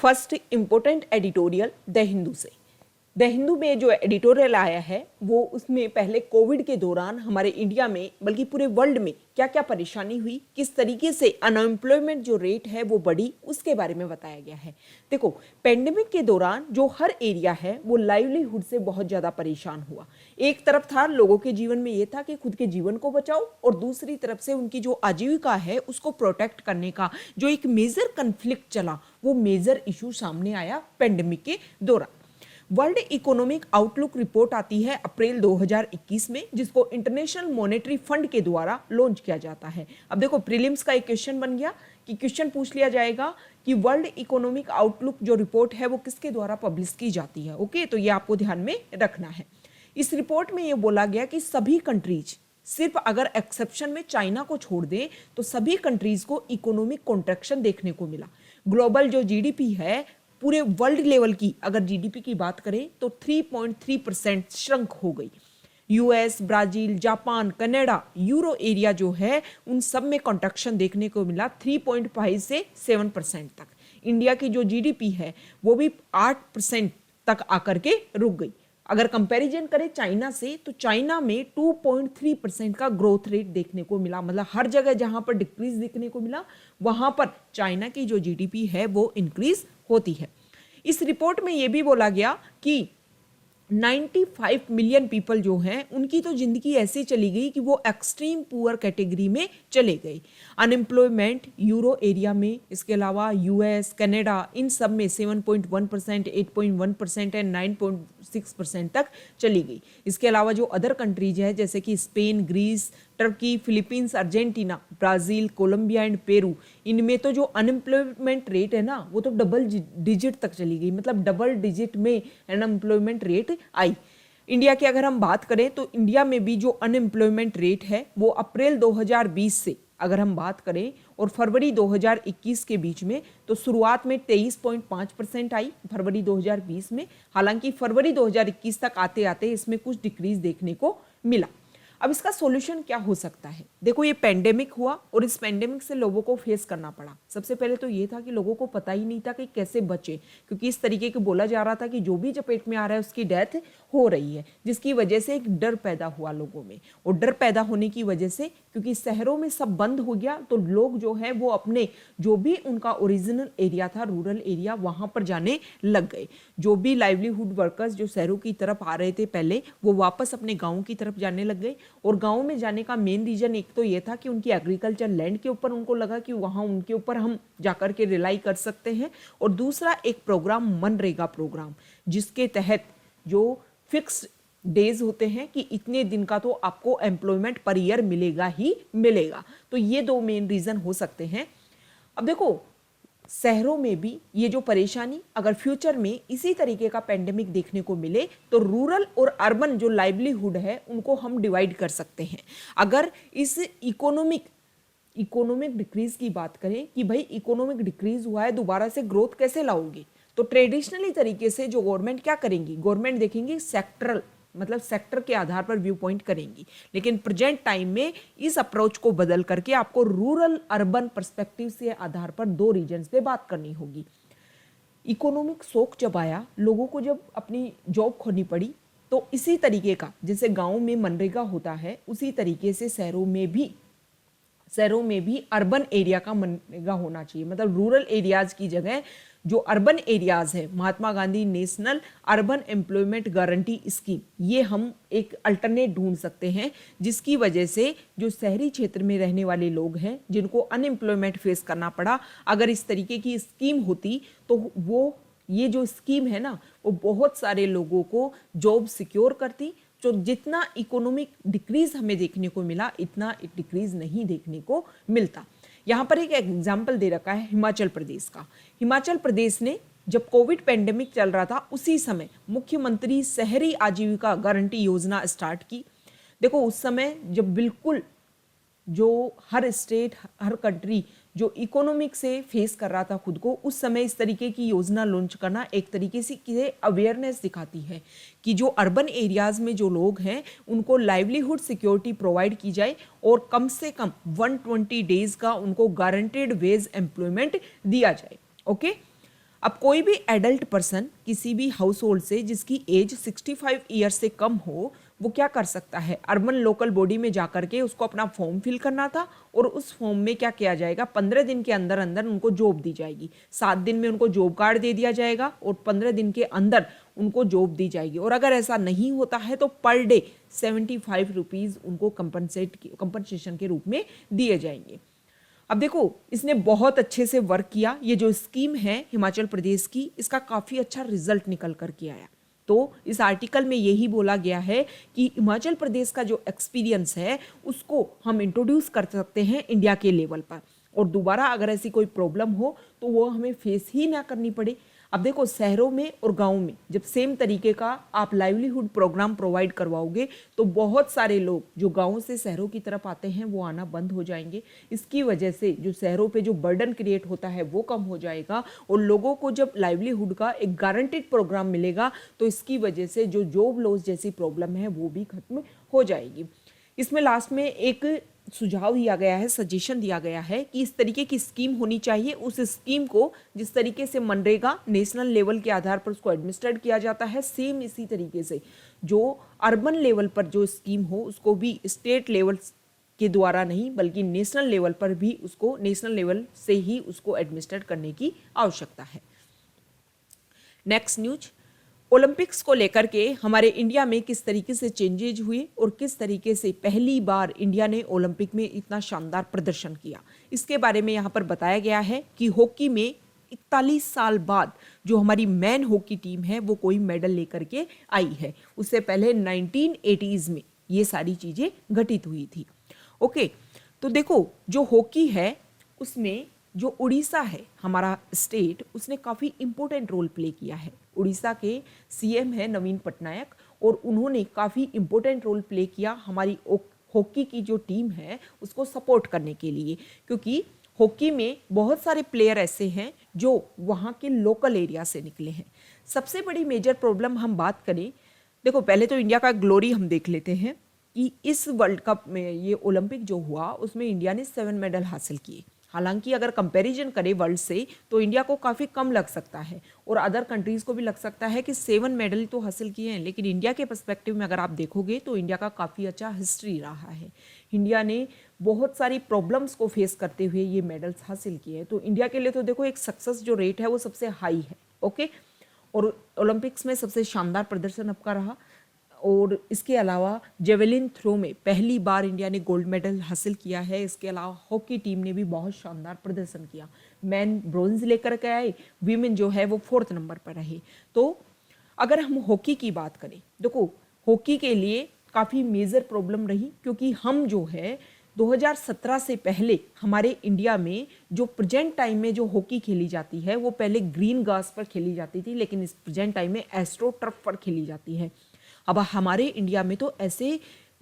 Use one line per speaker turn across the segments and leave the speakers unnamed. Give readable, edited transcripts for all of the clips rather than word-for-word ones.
First important editorial the Hindu से। The Hindu में जो एडिटोरियल आया है वो उसमें पहले कोविड के दौरान हमारे इंडिया में बल्कि पूरे वर्ल्ड में क्या क्या परेशानी हुई, किस तरीके से अनएम्प्लॉयमेंट जो रेट है वो बढ़ी, उसके बारे में बताया गया है। देखो, पेंडेमिक के दौरान जो हर एरिया है वो लाइवलीहुड से बहुत ज़्यादा परेशान हुआ। एक तरफ था लोगों के जीवन में ये था कि खुद के जीवन को बचाओ, और दूसरी तरफ से उनकी जो आजीविका है उसको प्रोटेक्ट करने का जो एक मेजर कन्फ्लिक्ट चला, वो मेजर इशू सामने आया पेंडेमिक के दौरान। वर्ल्ड इकोनॉमिक आउटलुक रिपोर्ट आती है अप्रैल 2021 में, जिसको इंटरनेशनल मॉनेटरी फंड के द्वारा लॉन्च किया जाता है। अब देखो, प्रीलिम्स का एक क्वेश्चन बन गया कि क्वेश्चन पूछ लिया जाएगा कि वर्ल्ड इकोनॉमिक आउटलुक जो रिपोर्ट है वो किसके द्वारा पब्लिश की जाती है। ओके, तो ये आपको ध्यान में रखना है। इस रिपोर्ट में ये बोला गया कि सभी कंट्रीज, सिर्फ अगर एक्सेप्शन में चाइना को छोड़ दें तो सभी कंट्रीज को इकोनॉमिक कॉन्ट्रैक्शन देखने को मिला। ग्लोबल जो जीडीपी है पूरे वर्ल्ड लेवल की अगर जीडीपी की बात करें तो 3.3% श्रंक हो गई। US, Brazil, Japan, Canada, euro area जो है उन सब में कॉन्ट्रैक्शन देखने को मिला 3.5 से 7% तक। इंडिया की जो जीडीपी है वो भी 8% तक आकर के रुक गई। अगर कंपैरिजन करें चाइना से तो चाइना में 2.3% का ग्रोथ रेट देखने को मिला। मतलब हर जगह जहां पर डिक्रीज देखने को मिला वहां पर चाइना की जो जीडीपी है वो इंक्रीज होती है। इस रिपोर्ट में यह भी बोला गया कि 95 मिलियन पीपल जो हैं उनकी तो जिंदगी ऐसे चली गई कि वो एक्सट्रीम पुअर कैटेगरी में चले गए। अनएम्प्लॉयमेंट यूरो एरिया में, इसके अलावा यूएस, कनाडा, इन सब में 7.1%, 8.1% एंड 9.6% तक चली गई। इसके अलावा जो अदर कंट्रीज है जैसे कि Spain, Greece, Turkey, Philippines, Argentina, Brazil, Colombia and Peru, इनमें तो जो अनएम्प्लॉयमेंट रेट है ना वो तो डबल डिजिट तक चली गई। मतलब डबल डिजिट में अनएम्प्लॉयमेंट रेट आई। इंडिया की अगर हम बात करें तो इंडिया में भी जो अनएम्प्लॉयमेंट रेट है वो अप्रैल 2020 से अगर हम बात करें और फरवरी 2021 के बीच में, तो शुरुआत में 23.5% आई फरवरी 2020 में। हालांकि फरवरी 2021 तक आते आते इसमें कुछ डिक्रीज देखने को मिला। अब इसका सॉल्यूशन क्या हो सकता है? देखो, ये पेंडेमिक हुआ और इस पेंडेमिक से लोगों को फेस करना पड़ा। सबसे पहले तो ये था कि लोगों को पता ही नहीं था कि कैसे बचे, क्योंकि इस तरीके के बोला जा रहा था कि जो भी चपेट में आ रहा है उसकी डेथ हो रही है, जिसकी वजह से एक डर पैदा हुआ लोगों में। और डर पैदा होने की वजह से क्योंकि शहरों में सब बंद हो गया तो लोग जो है वो अपने जो भी उनका ओरिजिनल एरिया था, रूरल एरिया, वहां पर जाने लग गए। जो भी लाइवलीहुड वर्कर्स जो शहरों की तरफ आ रहे थे पहले, वो वापस अपने गाँव की तरफ जाने लग गए। और गांव में जाने का मेन रीजन एक तो ये था कि उनकी एग्रीकल्चर लैंड के ऊपर उनको लगा कि वहां उनके ऊपर हम जाकर के रिलाई कर सकते हैं। और दूसरा एक प्रोग्राम, मनरेगा प्रोग्राम, जिसके तहत जो फिक्स डेज होते हैं कि इतने दिन का तो आपको एम्प्लॉयमेंट पर ईयर मिलेगा ही मिलेगा। तो ये दो मेन रीजन हो सकते हैं। अब देखो, शहरों में भी ये जो परेशानी अगर फ्यूचर में इसी तरीके का पेंडेमिक देखने को मिले तो रूरल और अर्बन जो लाइवलीहुड है उनको हम डिवाइड कर सकते हैं। अगर इस इकोनॉमिक डिक्रीज की बात करें कि भाई इकोनॉमिक डिक्रीज हुआ है, दोबारा से ग्रोथ कैसे लाओगे, तो ट्रेडिशनली तरीके से जो गवर्नमेंट क्या करेंगी, गवर्नमेंट देखेंगी सेक्टरल, मतलब सेक्टर के आधार पर व्यू पॉइंट करेंगी। लेकिन प्रेजेंट टाइम में इस अप्रोच को बदल करके आपको रूरल अर्बन पर्सपेक्टिव से आधार पर दो रीजन्स पे बात करनी होगी। इकोनॉमिक शॉक जब आया, लोगों को जब अपनी जॉब खोनी पड़ी, तो इसी तरीके का जैसे गांव में मनरेगा होता है उसी तरीके से शहरों में भी अर्बन एरिया का मनरेगा होना चाहिए। मतलब रूरल एरियाज की जगह जो अर्बन एरियाज है, Mahatma Gandhi national urban employment guarantee scheme, ये हम एक अल्टरनेट ढूंढ सकते हैं, जिसकी वजह से जो शहरी क्षेत्र में रहने वाले लोग हैं जिनको अनएम्प्लॉयमेंट फेस करना पड़ा, अगर इस तरीके की स्कीम होती तो वो ये जो स्कीम है ना वो बहुत सारे लोगों को जॉब सिक्योर करती। जो जितना इकोनॉमिक डिक्रीज हमें देखने को मिला, इतना डिक्रीज नहीं देखने को मिलता। यहाँ पर एक एग्जाम्पल दे रखा है हिमाचल प्रदेश का। हिमाचल प्रदेश ने जब कोविड पेंडेमिक चल रहा था उसी समय मुख्यमंत्री शहरी आजीविका गारंटी योजना स्टार्ट की। देखो, उस समय जब बिल्कुल जो हर स्टेट, हर कंट्री जो इकोनॉमिक से फेस कर रहा था खुद को, उस समय इस तरीके की योजना लॉन्च करना एक तरीके से अवेयरनेस दिखाती है कि जो अर्बन एरियाज में जो लोग हैं उनको लाइवलीहुड सिक्योरिटी प्रोवाइड की जाए और कम से कम 120 डेज का उनको गारंटेड वेज एम्प्लॉयमेंट दिया जाए। ओके, अब कोई भी एडल्ट पर्सन किसी भी हाउस होल्ड से जिसकी एज 65 ईयर्स से कम हो, वो क्या कर सकता है, अर्बन लोकल बॉडी में जाकर के उसको अपना फॉर्म फिल करना था और उस फॉर्म में क्या किया जाएगा, 15 दिन के अंदर अंदर उनको जॉब दी जाएगी। 7 दिन में उनको जॉब कार्ड दे दिया जाएगा और 15 दिन के अंदर उनको जॉब दी जाएगी। और अगर ऐसा नहीं होता है तो पर डे 75 रुपीज़ उनको कंपनसेशन के रूप में दिए जाएंगे। अब देखो, इसने बहुत अच्छे से वर्क किया। ये जो स्कीम है हिमाचल प्रदेश की, इसका काफ़ी अच्छा रिजल्ट निकल कर के आया। तो इस आर्टिकल में यही बोला गया है कि हिमाचल प्रदेश का जो एक्सपीरियंस है उसको हम इंट्रोड्यूस कर सकते हैं इंडिया के लेवल पर, और दोबारा अगर ऐसी कोई प्रॉब्लम हो तो वो हमें फेस ही ना करनी पड़े। अब देखो, शहरों में और गाँव में जब सेम तरीके का आप लाइवलीहुड प्रोग्राम प्रोवाइड करवाओगे तो बहुत सारे लोग जो गाँव से शहरों की तरफ आते हैं वो आना बंद हो जाएंगे। इसकी वजह से जो शहरों पे जो बर्डन क्रिएट होता है वो कम हो जाएगा, और लोगों को जब लाइवलीहुड का एक गारंटेड प्रोग्राम मिलेगा तो इसकी वजह से जो जॉब लॉस जैसी प्रॉब्लम है वो भी खत्म हो जाएगी। इसमें लास्ट में एक सुझाव दिया गया है, सजेशन दिया गया है कि इस तरीके की स्कीम होनी चाहिए। उस स्कीम को जिस तरीके से मनरेगा नेशनल लेवल के आधार पर उसको एडमिनिस्ट्रेट किया जाता है, सेम इसी तरीके से जो अर्बन लेवल पर जो स्कीम हो उसको भी स्टेट लेवल के द्वारा नहीं बल्कि नेशनल लेवल पर भी उसको नेशनल लेवल से ही उसको एडमिनिस्ट्रेट करने की आवश्यकता है। नेक्स्ट न्यूज, ओलंपिक्स को लेकर के हमारे इंडिया में किस तरीके से चेंजेज हुए और किस तरीके से पहली बार इंडिया ने ओलंपिक में इतना शानदार प्रदर्शन किया, इसके बारे में यहाँ पर बताया गया है कि हॉकी में 41 साल बाद जो हमारी मैन हॉकी टीम है वो कोई मेडल लेकर के आई है। उससे पहले 1980s में ये सारी चीज़ें घटित हुई थी। ओके, तो देखो, जो हॉकी है उसमें जो उड़ीसा है हमारा स्टेट, उसने काफ़ी इम्पोर्टेंट रोल प्ले किया है। उड़ीसा के सीएम है नवीन पटनायक, और उन्होंने काफ़ी इम्पोर्टेंट रोल प्ले किया हमारी हॉकी की जो टीम है उसको सपोर्ट करने के लिए, क्योंकि हॉकी में बहुत सारे प्लेयर ऐसे हैं जो वहाँ के लोकल एरिया से निकले हैं। सबसे बड़ी मेजर प्रॉब्लम हम बात करें, देखो पहले तो इंडिया का ग्लोरी हम देख लेते हैं कि इस वर्ल्ड कप में ये ओलंपिक जो हुआ उसमें इंडिया ने 7 मेडल हासिल किए। हालांकि अगर कंपैरिजन करें वर्ल्ड से तो इंडिया को काफ़ी कम लग सकता है और अदर कंट्रीज़ को भी लग सकता है कि 7 मेडल तो हासिल किए हैं, लेकिन इंडिया के पर्सपेक्टिव में अगर आप देखोगे तो इंडिया का काफ़ी अच्छा हिस्ट्री रहा है। इंडिया ने बहुत सारी प्रॉब्लम्स को फेस करते हुए ये मेडल्स हासिल किए हैं। तो इंडिया के लिए तो देखो एक सक्सेस जो रेट है वो सबसे हाई है। ओके, और ओलंपिक्स में सबसे शानदार प्रदर्शन आपका रहा। और इसके अलावा जेवेलिन थ्रो में पहली बार इंडिया ने गोल्ड मेडल हासिल किया है। इसके अलावा हॉकी टीम ने भी बहुत शानदार प्रदर्शन किया, मैन ब्रोंज लेकर के आए, वीमेन जो है वो 4th नंबर पर रहे। तो अगर हम हॉकी की बात करें, देखो हॉकी के लिए काफ़ी मेजर प्रॉब्लम रही, क्योंकि हम जो है 2017 से पहले हमारे इंडिया में जो प्रेजेंट टाइम में जो हॉकी खेली जाती है वो पहले ग्रीन घास पर खेली जाती थी, लेकिन इस प्रेजेंट टाइम में एस्ट्रो टर्फ पर खेली जाती है। अब हमारे इंडिया में तो ऐसे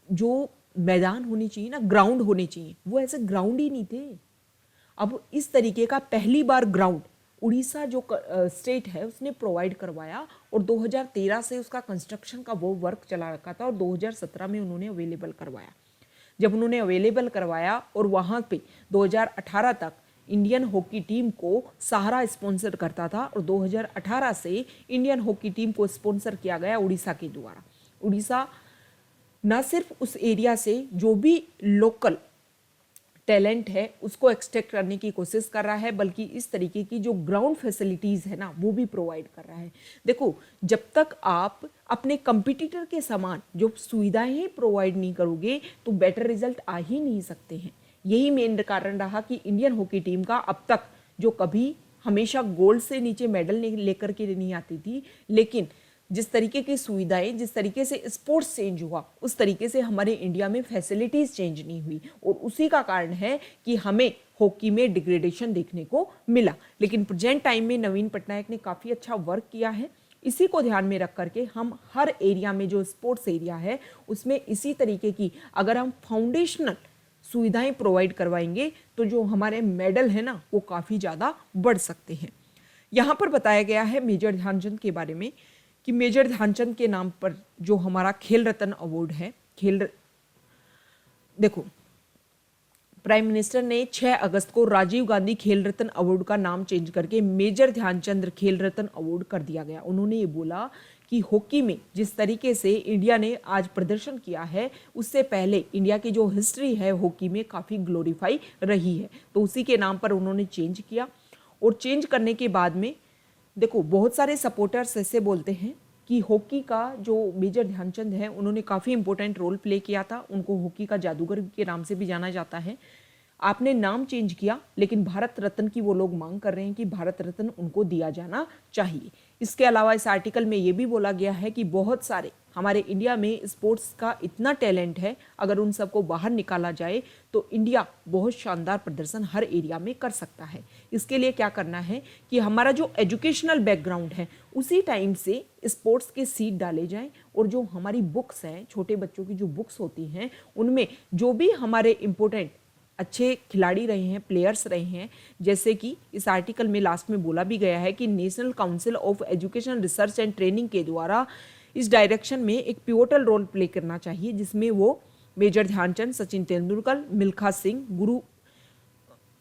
जो मैदान होने चाहिए ना, ग्राउंड होने चाहिए, वो ऐसे ग्राउंड ही नहीं थे। अब इस तरीके का पहली बार ग्राउंड उड़ीसा जो स्टेट है उसने प्रोवाइड करवाया, और 2013 से उसका कंस्ट्रक्शन का वो वर्क चला रखा था और 2017 में उन्होंने अवेलेबल करवाया। जब उन्होंने अवेलेबल करवाया और वहाँ पे 2018 तक इंडियन हॉकी टीम को सहारा स्पॉन्सर करता था, और 2018 से इंडियन हॉकी टीम को स्पॉन्सर किया गया उड़ीसा के द्वारा। उड़ीसा न सिर्फ उस एरिया से जो भी लोकल टैलेंट है उसको एक्सट्रैक्ट करने की कोशिश कर रहा है, बल्कि इस तरीके की जो ग्राउंड फैसिलिटीज़ है ना वो भी प्रोवाइड कर रहा है। देखो, जब तक आप अपने कंपटीटर के समान जो सुविधाएं प्रोवाइड नहीं करोगे तो बेटर रिजल्ट आ ही नहीं सकते हैं। यही मेन कारण रहा कि इंडियन हॉकी टीम का अब तक जो कभी हमेशा गोल्ड से नीचे मेडल लेकर के नहीं आती थी, लेकिन जिस तरीके की सुविधाएं, जिस तरीके से स्पोर्ट्स चेंज हुआ उस तरीके से हमारे इंडिया में फैसिलिटीज़ चेंज नहीं हुई, और उसी का कारण है कि हमें हॉकी में डिग्रेडेशन देखने को मिला। लेकिन प्रेजेंट टाइम में नवीन पटनायक ने काफ़ी अच्छा वर्क किया है। इसी को ध्यान में रख करके हम हर एरिया में जो स्पोर्ट्स एरिया है उसमें इसी तरीके की अगर हम फाउंडेशनल सुविधाएं प्रोवाइड करवाएंगे तो जो हमारे मेडल है ना वो काफ़ी ज़्यादा बढ़ सकते हैं। यहाँ पर बताया गया है मेजर ध्यानचंद के बारे में कि मेजर ध्यानचंद के नाम पर जो हमारा खेल रत्न अवार्ड है, देखो प्राइम मिनिस्टर ने 6 अगस्त को राजीव गांधी खेल रत्न अवार्ड का नाम चेंज करके मेजर ध्यानचंद खेल रत्न अवार्ड कर दिया गया। उन्होंने ये बोला कि हॉकी में जिस तरीके से इंडिया ने आज प्रदर्शन किया है, उससे पहले इंडिया की जो हिस्ट्री है हॉकी में काफ़ी ग्लोरीफाई रही है, तो उसी के नाम पर उन्होंने चेंज किया। और चेंज करने के बाद में देखो, बहुत सारे सपोर्टर्स ऐसे बोलते हैं कि हॉकी का जो मेजर ध्यानचंद है, उन्होंने काफ़ी इंपॉर्टेंट रोल प्ले किया था, उनको हॉकी का जादूगर के नाम से भी जाना जाता है। आपने नाम चेंज किया, लेकिन भारत रत्न की वो लोग मांग कर रहे हैं कि भारत रत्न उनको दिया जाना चाहिए। इसके अलावा इस आर्टिकल में ये भी बोला गया है कि बहुत सारे हमारे इंडिया में स्पोर्ट्स का इतना टैलेंट है, अगर उन सबको बाहर निकाला जाए तो इंडिया बहुत शानदार प्रदर्शन हर एरिया में कर सकता है। इसके लिए क्या करना है कि हमारा जो एजुकेशनल बैकग्राउंड है, उसी टाइम से स्पोर्ट्स के सीट डाले जाएं, और जो हमारी बुक्स हैं, छोटे बच्चों की जो बुक्स होती हैं, उनमें जो भी हमारे इम्पोर्टेंट अच्छे खिलाड़ी रहे हैं, प्लेयर्स रहे हैं, जैसे कि इस आर्टिकल में लास्ट में बोला भी गया है कि national council of education research and training के द्वारा इस डायरेक्शन में एक पिवोटल रोल प्ले करना चाहिए, जिसमें वो मेजर ध्यानचंद, सचिन तेंदुलकर, मिल्खा सिंह,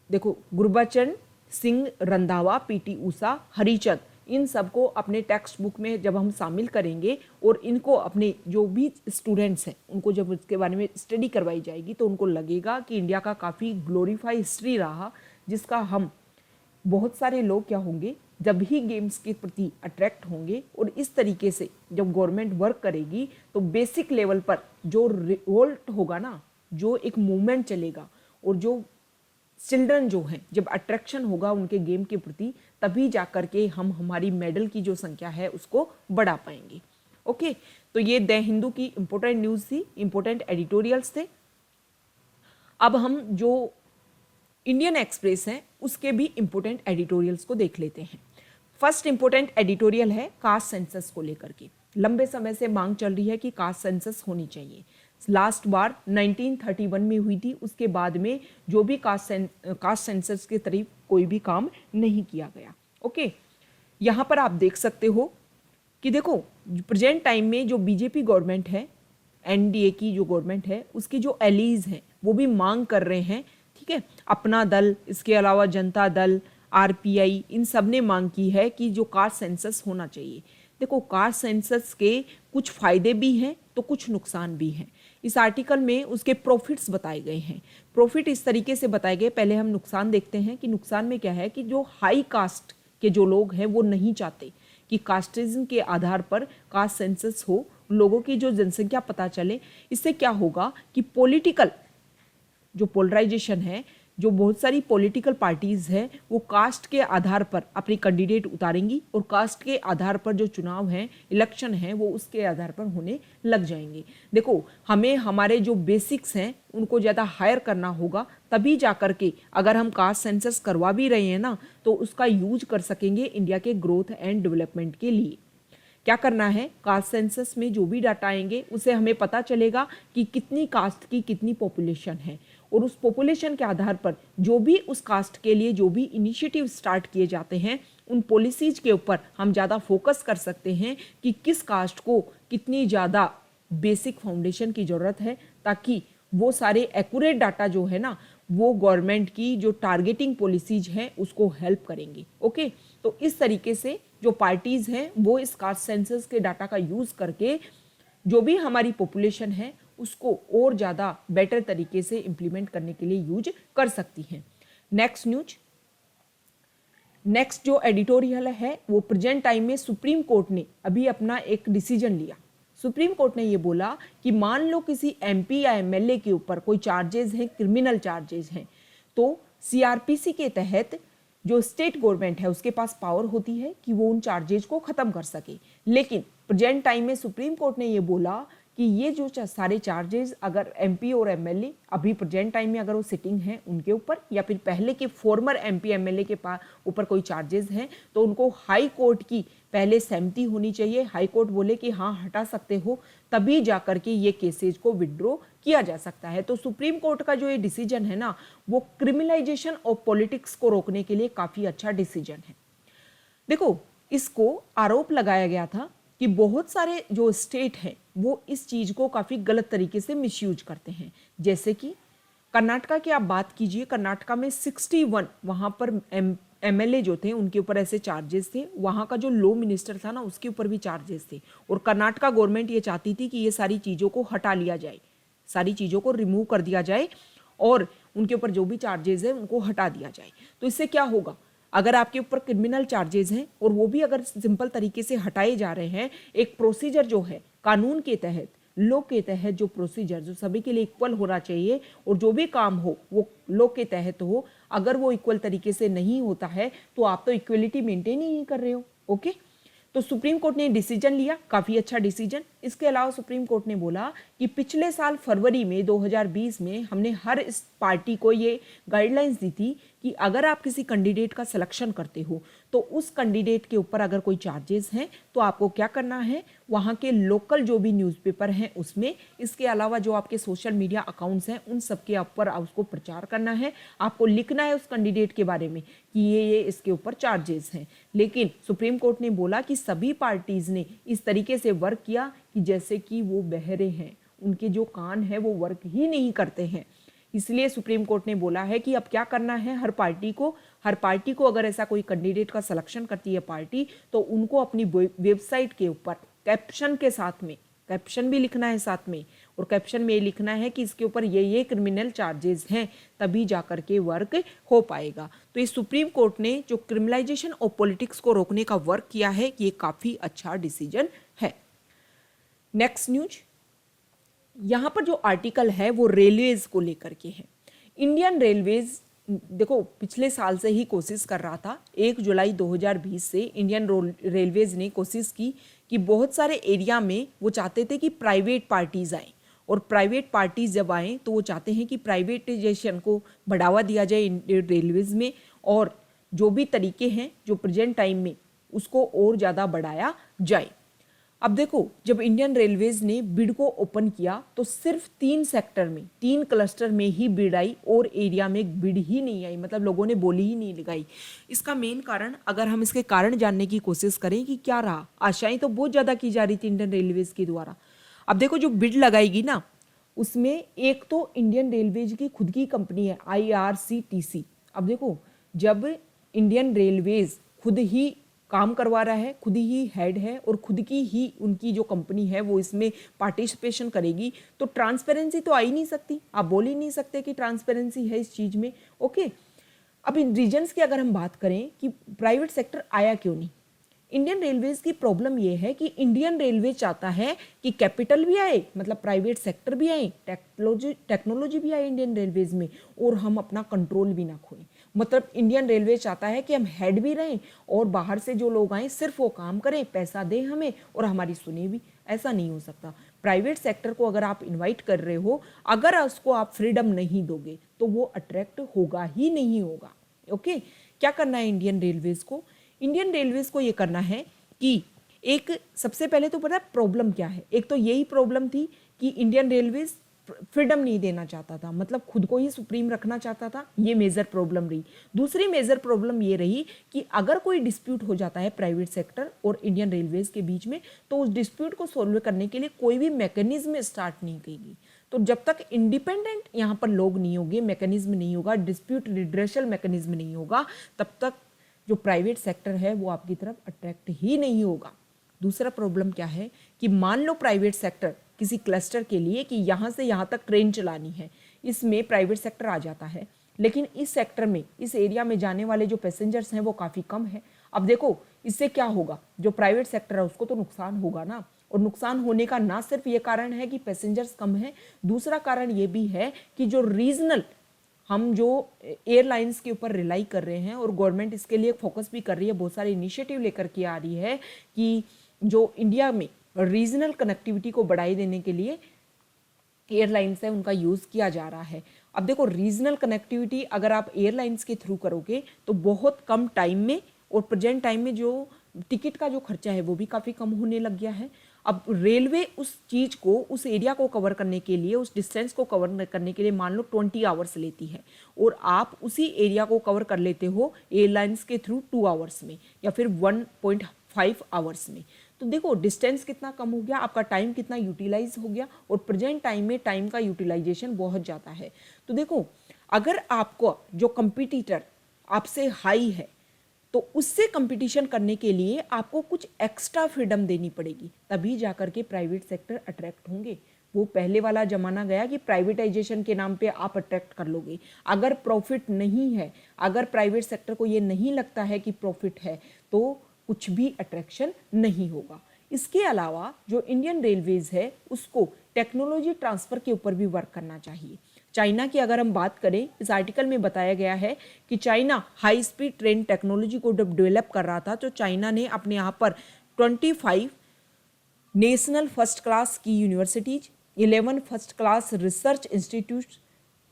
गुरबचन सिंह रंधावा, पीटी उषा, हरिचंद, इन सबको अपने टेक्स्ट बुक में जब हम शामिल करेंगे और इनको अपने जो भी स्टूडेंट्स हैं उनको जब इसके बारे में स्टडी करवाई जाएगी, तो उनको लगेगा कि इंडिया का काफ़ी ग्लोरीफाई हिस्ट्री रहा, जिसका हम बहुत सारे लोग क्या होंगे, जब ही गेम्स के प्रति अट्रैक्ट होंगे। और इस तरीके से जब गवर्नमेंट वर्क करेगी तो बेसिक लेवल पर जो रिवोल्ट होगा ना, जो एक मूवमेंट चलेगा, और जो चिल्ड्रन जो हैं जब अट्रैक्शन होगा उनके गेम के प्रति, तभी जाकर के हम हमारी मेडल की जो संख्या है उसको बढ़ा पाएंगे। ओके, तो ये द हिंदू की इंपॉर्टेंट न्यूज़ थी, इंपॉर्टेंट एडिटोरियल्स थे। अब हम जो इंडियन एक्सप्रेस हैं उसके भी इंपॉर्टेंट एडिटोरियल्स को देख लेते हैं। फर्स्ट इंपॉर्टेंट एडिटोरियल है कास्ट सेंसस को लेकर के। लंबे समय से मांग चल रही है कि कास्ट सेंसस होनी चाहिए। लास्ट बार 1931 में हुई थी, उसके बाद में जो भी कास्ट सेंसस के तरफ कोई भी काम नहीं किया गया। ओके, यहाँ पर आप देख सकते हो कि देखो प्रेजेंट टाइम में जो बीजेपी गवर्नमेंट है, एनडीए की जो गवर्नमेंट है, उसकी जो एलीज हैं वो भी मांग कर रहे हैं, ठीक है। अपना दल, इसके अलावा जनता दल, आरपीआई, इन सब ने मांग की है कि जो कास्ट सेंसस होना चाहिए। देखो, कास्ट सेंसस के कुछ फायदे भी हैं तो कुछ नुकसान भी हैं। इस आर्टिकल में उसके प्रॉफिट्स बताए गए हैं। प्रॉफिट इस तरीके से बताए गए, पहले हम नुकसान देखते हैं कि नुकसान में क्या है कि जो हाई कास्ट के जो लोग हैं वो नहीं चाहते कि कास्टिज्म के आधार पर कास्ट सेंसस हो, लोगों की जो जनसंख्या पता चले। इससे क्या होगा कि पॉलिटिकल जो पोलराइजेशन है, जो बहुत सारी पॉलिटिकल पार्टीज हैं वो कास्ट के आधार पर अपनी कैंडिडेट उतारेंगी, और कास्ट के आधार पर जो चुनाव हैं, इलेक्शन हैं, वो उसके आधार पर होने लग जाएंगे। देखो, हमें हमारे जो बेसिक्स हैं उनको ज़्यादा हायर करना होगा, तभी जा कर के अगर हम कास्ट सेंसस करवा भी रहे हैं ना, तो उसका यूज कर सकेंगे इंडिया के ग्रोथ एंड डेवलपमेंट के लिए। क्या करना है, कास्ट सेंसस में जो भी डाटा आएंगे उसे हमें पता चलेगा कि कितनी कास्ट की कितनी पॉपुलेशन है, और उस पॉपुलेशन के आधार पर जो भी उस कास्ट के लिए जो भी इनिशिएटिव स्टार्ट किए जाते हैं, उन पॉलिसीज के ऊपर हम ज़्यादा फोकस कर सकते हैं कि किस कास्ट को कितनी ज़्यादा बेसिक फाउंडेशन की ज़रूरत है, ताकि वो सारे एक्यूरेट डाटा जो है ना, वो गवर्नमेंट की जो टारगेटिंग पॉलिसीज हैं उसको हेल्प करेंगे। ओके, तो इस तरीके से जो पार्टीज हैं वो इस कास्ट सेंसस के डाटा का यूज करके जो भी हमारी पॉपुलेशन है उसको और ज़्यादा बेटर तरीके से इम्प्लीमेंट करने के लिए यूज कर सकती हैं। नेक्स्ट जो एडिटोरियल है वो प्रेजेंट टाइम में सुप्रीम कोर्ट ने अभी अपना एक डिसीजन लिया। सुप्रीम कोर्ट ने ये बोला कि मान लो किसी एमपी या एमएलए के ऊपर कोई चार्जेस हैं, क्रिमिनल चार्जेस हैं, तो सीआरपीसी के तहत जो स्टेट गवर्नमेंट है उसके पास पावर होती है कि वो उन चार्जेस को खत्म कर सके। लेकिन प्रेजेंट टाइम में सुप्रीम कोर्ट ने ये बोला कि ये जो सारे चार्जेस अगर एमपी और एमएलए अभी प्रेजेंट टाइम में अगर वो सिटिंग हैं उनके ऊपर, या फिर पहले के फॉर्मर एमपी एमएलए के ऊपर कोई चार्जेस हैं, तो उनको हाई कोर्ट की पहले सहमति होनी चाहिए। हाई कोर्ट बोले कि हाँ हटा सकते हो, तभी जाकर के ये केसेज को विड्रॉ किया जा सकता है। तो सुप्रीम कोर्ट का जो ये डिसीजन है ना, वो क्रिमिनलाइजेशन ऑफ पॉलिटिक्स को रोकने के लिए काफी अच्छा डिसीजन है। देखो, इसको आरोप लगाया गया था कि बहुत सारे जो स्टेट हैं वो इस चीज को काफी गलत तरीके से मिसयूज करते हैं। जैसे कि कर्नाटका की आप बात कीजिए, कर्नाटका में 61 वहाँ पर एमएलए जो थे उनके ऊपर ऐसे चार्जेस थे, वहाँ का जो लॉ मिनिस्टर था ना उसके ऊपर भी चार्जेस थे, और कर्नाटका गवर्नमेंट ये चाहती थी कि ये सारी चीज़ों को हटा लिया जाए, सारी चीज़ों को रिमूव कर दिया जाए और उनके ऊपर जो भी चार्जेस है उनको हटा दिया जाए। तो इससे क्या होगा, अगर आपके ऊपर क्रिमिनल चार्जेस हैं और वो भी अगर सिंपल तरीके से हटाए जा रहे हैं, एक प्रोसीजर जो है कानून के तहत, लॉ के तहत जो प्रोसीजर जो सभी के लिए इक्वल होना चाहिए और जो भी काम हो वो लॉ के तहत हो, अगर वो इक्वल तरीके से नहीं होता है तो आप तो इक्वलिटी मेंटेन ही नहीं कर रहे हो। ओके, तो सुप्रीम कोर्ट ने डिसीजन लिया, काफी अच्छा डिसीजन। इसके अलावा सुप्रीम कोर्ट ने बोला कि पिछले साल फरवरी में 2020 में हमने हर इस पार्टी को ये गाइडलाइंस दी थी कि अगर आप किसी कैंडिडेट का सिलेक्शन करते हो तो उस कैंडिडेट के ऊपर अगर कोई चार्जेस हैं तो आपको क्या करना है, वहाँ के लोकल जो भी न्यूज़पेपर हैं उसमें, इसके अलावा जो आपके सोशल मीडिया अकाउंट्स हैं उन सब के ऊपर उसको प्रचार करना है, आपको लिखना है उस कैंडिडेट के बारे में कि ये इसके ऊपर चार्जेस हैं। लेकिन सुप्रीम कोर्ट ने बोला कि सभी पार्टीज़ ने इस तरीके से वर्क किया कि जैसे कि वो बहरे हैं, उनके जो कान है वो वर्क ही नहीं करते हैं। इसलिए सुप्रीम कोर्ट ने बोला है कि अब क्या करना है, हर पार्टी को अगर ऐसा कोई कैंडिडेट का सिलेक्शन करती है पार्टी तो उनको अपनी वेबसाइट के ऊपर कैप्शन के साथ में, कैप्शन भी लिखना है साथ में, और कैप्शन में ये लिखना है कि इसके ऊपर ये क्रिमिनल चार्जेस हैं, तभी जाकर के वर्क हो पाएगा। तो ये सुप्रीम कोर्ट ने जो क्रिमिनलाइजेशन ऑफ पॉलिटिक्स को रोकने का वर्क किया है, ये काफ़ी अच्छा डिसीजन है। नेक्स्ट न्यूज, यहाँ पर जो आर्टिकल है वो रेलवेज को लेकर के है। इंडियन रेलवेज देखो पिछले साल से ही कोशिश कर रहा था, 1 जुलाई 2020 से इंडियन रेलवेज ने कोशिश की कि बहुत सारे एरिया में वो चाहते थे कि प्राइवेट पार्टीज आए, और प्राइवेट पार्टीज जब आए तो वो चाहते हैं कि प्राइवेटाइजेशन को बढ़ावा दिया जाए इंडियन रेलवेज में, और जो भी तरीके हैं जो प्रेजेंट टाइम में उसको और ज़्यादा बढ़ाया जाए। अब देखो जब इंडियन रेलवेज ने बिड को ओपन किया तो सिर्फ 3 सेक्टर में, 3 क्लस्टर में ही बिड आई और एरिया में बिड ही नहीं आई, मतलब लोगों ने बोली ही नहीं लगाई। इसका मेन कारण, अगर हम इसके कारण जानने की कोशिश करें कि क्या रहा, आशाएं तो बहुत ज़्यादा की जा रही थी इंडियन रेलवेज के द्वारा। अब देखो जो बिड लगाएगी ना उसमें एक तो इंडियन रेलवेज की खुद की कंपनी है IRCTC। अब देखो जब इंडियन रेलवेज खुद ही काम करवा रहा है, खुद ही हेड है और खुद की ही उनकी जो कंपनी है वो इसमें पार्टिसिपेशन करेगी, तो ट्रांसपेरेंसी तो आ ही नहीं सकती, आप बोल ही नहीं सकते कि ट्रांसपेरेंसी है इस चीज़ में। ओके, अब इन रीजन्स की अगर हम बात करें कि प्राइवेट सेक्टर आया क्यों नहीं, इंडियन रेलवेज की प्रॉब्लम ये है कि इंडियन रेलवे चाहता है कि कैपिटल भी आए, मतलब प्राइवेट सेक्टर भी आए, टेक्नोलॉजी भी आए इंडियन रेलवेज में, और हम अपना कंट्रोल भी ना खोएं। मतलब इंडियन रेलवे चाहता है कि हम हेड भी रहें और बाहर से जो लोग आए सिर्फ वो काम करें, पैसा दें हमें और हमारी सुने भी। ऐसा नहीं हो सकता। प्राइवेट सेक्टर को अगर आप इनवाइट कर रहे हो, अगर उसको आप फ्रीडम नहीं दोगे तो वो अट्रैक्ट होगा ही नहीं होगा। ओके, क्या करना है इंडियन रेलवेज को? इंडियन रेलवेज को ये करना है कि एक सबसे पहले तो पता है प्रॉब्लम क्या है, एक तो यही प्रॉब्लम थी कि इंडियन रेलवेज फ्रीडम नहीं देना चाहता था, मतलब खुद को ही सुप्रीम रखना चाहता था, ये मेजर प्रॉब्लम रही। दूसरी मेजर प्रॉब्लम ये रही कि अगर कोई डिस्प्यूट हो जाता है प्राइवेट सेक्टर और इंडियन रेलवेज के बीच में तो उस डिस्प्यूट को सोल्व करने के लिए कोई भी मैकेनिज्म स्टार्ट नहीं करेगी। तो जब तक इंडिपेंडेंट यहाँ पर लोग नहीं होंगे, मैकेनिज्म नहीं होगा, डिस्प्यूट रिड्रेसल मैकेनिज्म नहीं होगा, तब तक जो प्राइवेट सेक्टर है वो आपकी तरफ अट्रैक्ट ही नहीं होगा। दूसरा प्रॉब्लम क्या है कि मान लो प्राइवेट सेक्टर किसी क्लस्टर के लिए कि यहाँ से यहाँ तक ट्रेन चलानी है, इसमें प्राइवेट सेक्टर आ जाता है, लेकिन इस सेक्टर में, इस एरिया में जाने वाले जो पैसेंजर्स हैं वो काफ़ी कम है। अब देखो इससे क्या होगा, जो प्राइवेट सेक्टर है उसको तो नुकसान होगा ना, और नुकसान होने का ना सिर्फ ये कारण है कि पैसेंजर्स कम है, दूसरा कारण ये भी है कि जो रीजनल हम जो एयरलाइंस के ऊपर रिलाई कर रहे हैं और गवर्नमेंट इसके लिए फोकस भी कर रही है, बहुत सारे इनिशिएटिव लेकर के आ रही है कि जो इंडिया में रीजनल कनेक्टिविटी को बढ़ाई देने के लिए एयरलाइंस है उनका यूज़ किया जा रहा है। अब देखो रीजनल कनेक्टिविटी अगर आप एयरलाइंस के थ्रू करोगे तो बहुत कम टाइम में, और प्रेजेंट टाइम में जो टिकट का जो खर्चा है वो भी काफ़ी कम होने लग गया है। अब रेलवे उस चीज़ को, उस एरिया को कवर करने के लिए, उस डिस्टेंस को कवर करने के लिए मान लो 20 आवर्स लेती है, और आप उसी एरिया को कवर कर लेते हो एयरलाइंस के थ्रू 2 आवर्स में या फिर 1.5 आवर्स में। तो देखो डिस्टेंस कितना कम हो गया, आपका टाइम कितना यूटिलाइज हो गया, और प्रेजेंट टाइम में टाइम का यूटिलाइजेशन बहुत ज़्यादा है। तो देखो अगर आपको जो कंपटीटर आपसे हाई है तो उससे कंपटीशन करने के लिए आपको कुछ एक्स्ट्रा फ्रीडम देनी पड़ेगी, तभी जाकर के प्राइवेट सेक्टर अट्रैक्ट होंगे। वो पहले वाला जमाना गया कि प्राइवेटाइजेशन के नाम पे आप अट्रैक्ट कर लोगे। अगर प्रॉफिट नहीं है, अगर प्राइवेट सेक्टर को ये नहीं लगता है कि प्रॉफिट है, तो कुछ भी अट्रैक्शन नहीं होगा। इसके अलावा जो इंडियन रेलवेज है उसको टेक्नोलॉजी ट्रांसफ़र के ऊपर भी वर्क करना चाहिए। चाइना की अगर हम बात करें, इस आर्टिकल में बताया गया है कि China high speed train technology को जब डेवलप कर रहा था तो चाइना ने अपने यहाँ पर 25 नेशनल फर्स्ट क्लास की universities, 11 first class research institute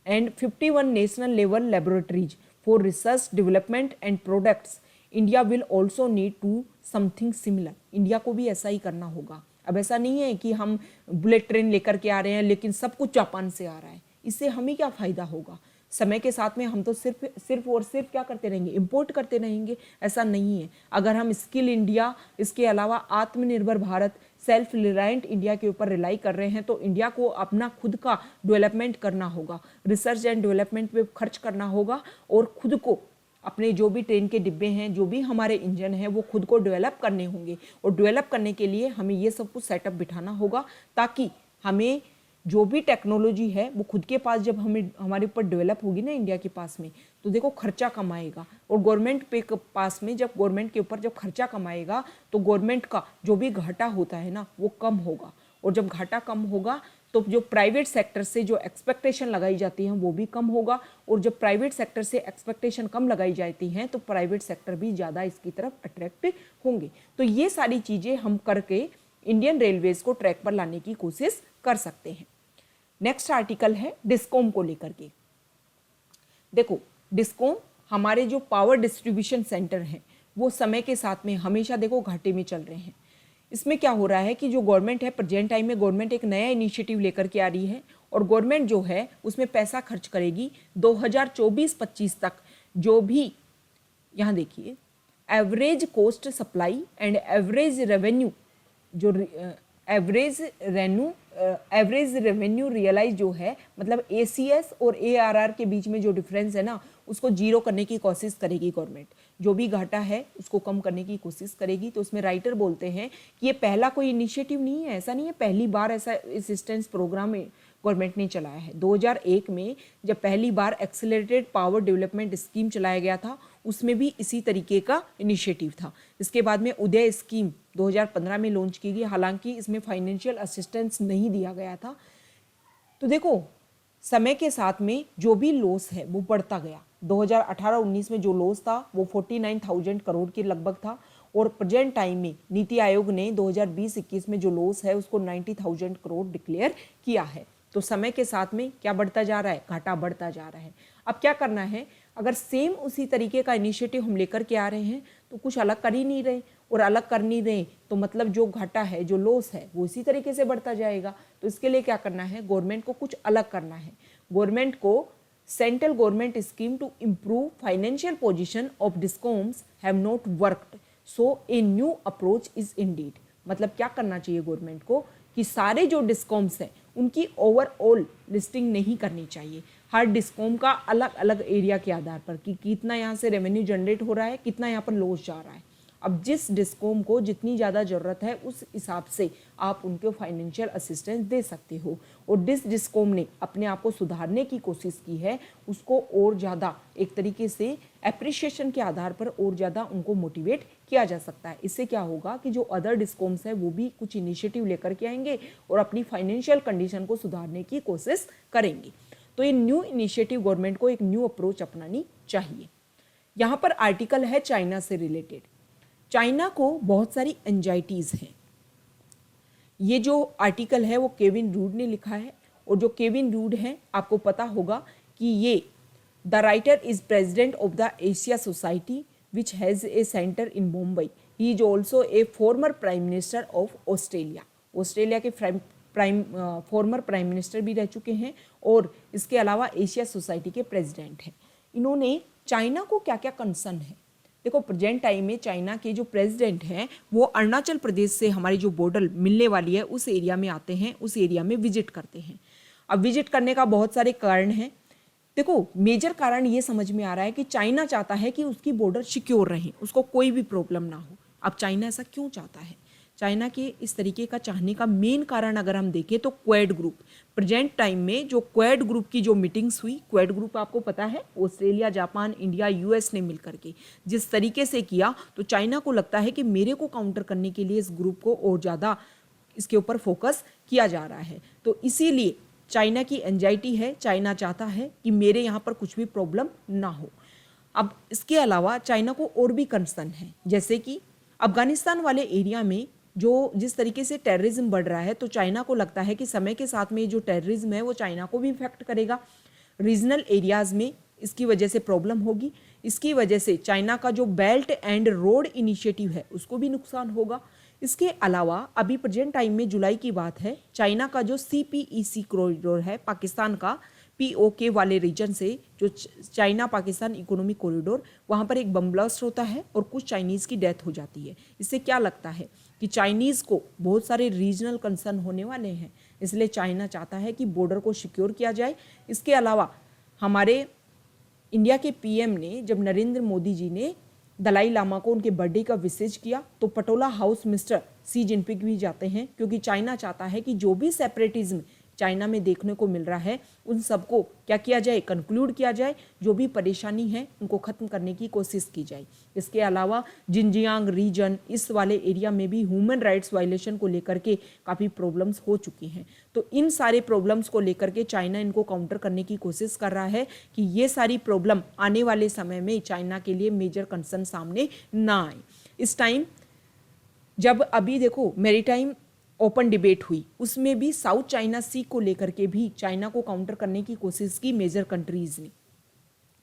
and 51 national level laboratories for research development and products. India will also need to something similar. India को भी ऐसा ही करना होगा। अब ऐसा नहीं है कि हम बुलेट ट्रेन लेकर के आ रहे हैं लेकिन सब कुछ जापान से आ रहा है, इससे हमें क्या फ़ायदा होगा। समय के साथ में हम तो सिर्फ और सिर्फ क्या करते रहेंगे, इंपोर्ट करते रहेंगे। ऐसा नहीं है। अगर हम स्किल इंडिया, इसके अलावा आत्मनिर्भर भारत, सेल्फ रिलायंट इंडिया के ऊपर रिलाई कर रहे हैं, तो इंडिया को अपना खुद का डेवलपमेंट करना होगा, रिसर्च एंड डेवलपमेंट पे खर्च करना होगा, और खुद को अपने जो भी ट्रेन के डिब्बे हैं, जो भी हमारे इंजन हैं, वो खुद को डेवलप करने होंगे। और डेवलप करने के लिए हमें ये सब कुछ सेटअप बिठाना होगा, ताकि हमें जो भी टेक्नोलॉजी है वो खुद के पास जब हमें हमारे ऊपर डेवलप होगी ना इंडिया के पास में, तो देखो खर्चा कम आएगा। और गवर्नमेंट पे पास में जब गवर्नमेंट के ऊपर जब खर्चा कमाएगा तो गवर्नमेंट का जो भी घाटा होता है ना वो कम होगा। और जब घाटा कम होगा तो जो प्राइवेट सेक्टर से जो एक्सपेक्टेशन लगाई जाती हैं वो भी कम होगा। और जब प्राइवेट सेक्टर से एक्सपेक्टेशन कम लगाई जाती हैं तो प्राइवेट सेक्टर भी ज़्यादा इसकी तरफ अट्रैक्ट होंगे। तो ये सारी चीज़ें हम करके इंडियन रेलवेज को ट्रैक पर लाने की कोशिश कर सकते हैं। नेक्स्ट आर्टिकल है डिस्कॉम को लेकर के। देखो डिस्कॉम हमारे जो पावर डिस्ट्रीब्यूशन सेंटर हैं वो समय के साथ में हमेशा देखो घाटे में चल रहे हैं। इसमें क्या हो रहा है कि जो गवर्नमेंट है प्रेजेंट टाइम में गवर्नमेंट एक नया इनिशिएटिव लेकर के आ रही है, और गवर्नमेंट जो है उसमें पैसा खर्च करेगी 2024-25 तक। जो भी यहाँ देखिए average cost supply and average revenue, जो एवरेज रेवेन्यू रियलाइज जो है, मतलब ACS और ARR के बीच में जो डिफरेंस है ना उसको जीरो करने की कोशिश करेगी गवर्नमेंट। जो भी घाटा है उसको कम करने की कोशिश करेगी। तो उसमें राइटर बोलते हैं कि ये पहला कोई इनिशिएटिव नहीं है, ऐसा नहीं है पहली बार ऐसा असिस्टेंस प्रोग्राम गवर्नमेंट ने चलाया है। 2001 में जब पहली बार एक्सेलरेटेड पावर डेवलपमेंट स्कीम चलाया गया था उसमें भी इसी तरीके का इनिशिएटिव था। इसके बाद में उदय स्कीम 2015 में लॉन्च की गई, हालांकि इसमें फाइनेंशियल असिस्टेंस नहीं दिया गया था। तो देखो समय के साथ में जो भी लॉस है वो बढ़ता गया। 2018-19 में जो लॉस था वो 49,000 करोड़ के लगभग था, और प्रेजेंट टाइम में नीति आयोग ने 2020-21 में जो लॉस है उसको 90,000 करोड़ डिक्लेयर किया है। तो समय के साथ में क्या बढ़ता जा रहा है, घाटा बढ़ता जा रहा है। अब क्या करना है, अगर सेम उसी तरीके का इनिशिएटिव हम लेकर के आ रहे हैं तो कुछ अलग कर ही नहीं रहे, और अलग कर नहीं रहे तो मतलब जो घाटा है, जो लॉस है वो इसी तरीके से बढ़ता जाएगा। तो इसके लिए क्या करना है, गवर्नमेंट को कुछ अलग करना है। गवर्नमेंट को central government scheme to improve financial position of discoms have not worked, so a new approach is indeed. मतलब क्या करना चाहिए गवर्नमेंट को कि सारे जो डिस्कॉम्स हैं उनकी ओवरऑल लिस्टिंग नहीं करनी चाहिए। हर डिस्कॉम का अलग अलग एरिया के आधार पर कि कितना यहाँ से रेवेन्यू जनरेट हो रहा है, कितना यहाँ पर लॉस जा रहा है। अब जिस डिस्कॉम को जितनी ज़्यादा ज़रूरत है उस हिसाब से आप उनको फाइनेंशियल असिस्टेंस दे सकते हो। और जिस डिस्कॉम ने अपने आप को सुधारने की कोशिश की है उसको और ज़्यादा एक तरीके से एप्रिशिएशन के आधार पर और ज़्यादा उनको मोटिवेट किया जा सकता है। इससे क्या होगा कि जो अदर डिस्कॉम्स है वो भी कुछ इनिशिएटिव लेकर के आएंगे और अपनी फाइनेंशियल कंडीशन को सुधारने की कोशिश करेंगे। तो ये न्यू इनिशिएटिव गवर्नमेंट को एक न्यू अप्रोच अपनानी चाहिए। यहाँ पर आर्टिकल है चाइना से रिलेटेड। चाइना को बहुत सारी एंजाइटीज़ हैं। ये जो आर्टिकल है वो केविन रूड ने लिखा है, और जो केविन रूड हैं आपको पता होगा कि ये the writer is president of the Asia society which has a centre in Mumbai. He is also a former prime minister of Australia. Australia के फॉर्मर प्राइम मिनिस्टर भी रह चुके हैं, और इसके अलावा एशिया सोसाइटी के प्रेसिडेंट हैं। इन्होंने चाइना को क्या क्या कंसर्न है, देखो प्रेजेंट टाइम में चाइना के जो प्रेसिडेंट हैं वो अरुणाचल प्रदेश से हमारी जो बॉर्डर मिलने वाली है उस एरिया में आते हैं, उस एरिया में विजिट करते हैं। अब विजिट करने का बहुत सारे कारण हैं। देखो मेजर कारण ये समझ में आ रहा है कि चाइना चाहता है कि उसकी बॉर्डर सिक्योर रहे, उसको कोई भी प्रॉब्लम ना हो। अब चाइना ऐसा क्यों चाहता है? चाइना के इस तरीके का चाहने का मेन कारण अगर हम देखें तो क्वेड ग्रुप, प्रेजेंट टाइम में जो क्वेड ग्रुप की जो मीटिंग्स हुई, क्वेड ग्रुप आपको पता है ऑस्ट्रेलिया, जापान, इंडिया, यूएस ने मिलकर के जिस तरीके से किया, तो चाइना को लगता है कि मेरे को काउंटर करने के लिए इस ग्रुप को और ज़्यादा इसके ऊपर फोकस किया जा रहा है। तो इसीलिए चाइना की एंजाइटी है, चाइना चाहता है कि मेरे यहाँ पर कुछ भी प्रॉब्लम ना हो। अब इसके अलावा चाइना को और भी कंसर्न है, जैसे कि अफगानिस्तान वाले एरिया में जो जिस तरीके से टेररिज्म बढ़ रहा है, तो चाइना को लगता है कि समय के साथ में जो टेररिज्म है वो चाइना को भी इफेक्ट करेगा, रीजनल एरियाज़ में इसकी वजह से प्रॉब्लम होगी। इसकी वजह से चाइना का जो बेल्ट एंड रोड इनिशिएटिव है उसको भी नुकसान होगा। इसके अलावा अभी प्रेजेंट टाइम में जुलाई की बात है, चाइना का जो CPEC कॉरिडोर है, पाकिस्तान का POK वाले रीजन से जो चाइना पाकिस्तान इकोनॉमिक कॉरिडोर, वहाँ पर एक बम ब्लास्ट होता है और कुछ चाइनीज़ की डेथ हो जाती है। इससे क्या लगता है कि चाइनीज़ को बहुत सारे रीजनल कंसर्न होने वाले हैं, इसलिए चाइना चाहता है कि बॉर्डर को सिक्योर किया जाए। इसके अलावा हमारे इंडिया के PM ने, जब नरेंद्र मोदी जी ने दलाई लामा को उनके बर्थडे का विशेष किया, तो पटोला हाउस मिस्टर सी जिनपिंग भी जाते हैं, क्योंकि चाइना चाहता है कि जो भी सेपरेटिज्म चाइना में देखने को मिल रहा है उन सबको क्या किया जाए, कंक्लूड किया जाए, जो भी परेशानी है उनको ख़त्म करने की कोशिश की जाए। इसके अलावा जिनजियांग रीजन, इस वाले एरिया में भी ह्यूमन राइट्स वायलेशन को लेकर के काफ़ी प्रॉब्लम्स हो चुकी हैं। तो इन सारे प्रॉब्लम्स को लेकर के चाइना इनको काउंटर करने की कोशिश कर रहा है कि ये सारी प्रॉब्लम आने वाले समय में चाइना के लिए मेजर कंसर्न सामने ना आए। इस टाइम जब अभी देखो मैरीटाइम ओपन डिबेट हुई, उसमें भी साउथ चाइना सी को लेकर के भी चाइना को काउंटर करने की कोशिश की मेजर कंट्रीज ने।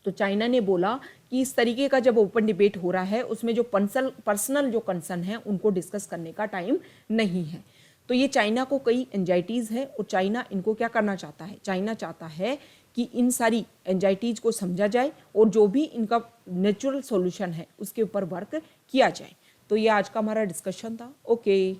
तो चाइना ने बोला कि इस तरीके का जब ओपन डिबेट हो रहा है उसमें जो पर्सनल जो कंसर्न है उनको डिस्कस करने का टाइम नहीं है। तो ये चाइना को कई एंजाइटीज़ है और चाइना इनको क्या करना चाहता है, चाइना चाहता है कि इन सारी एंजाइटीज़ को समझा जाए और जो भी इनका नेचुरल सॉल्यूशन है उसके ऊपर वर्क किया जाए। तो ये आज का हमारा डिस्कशन था। ओके।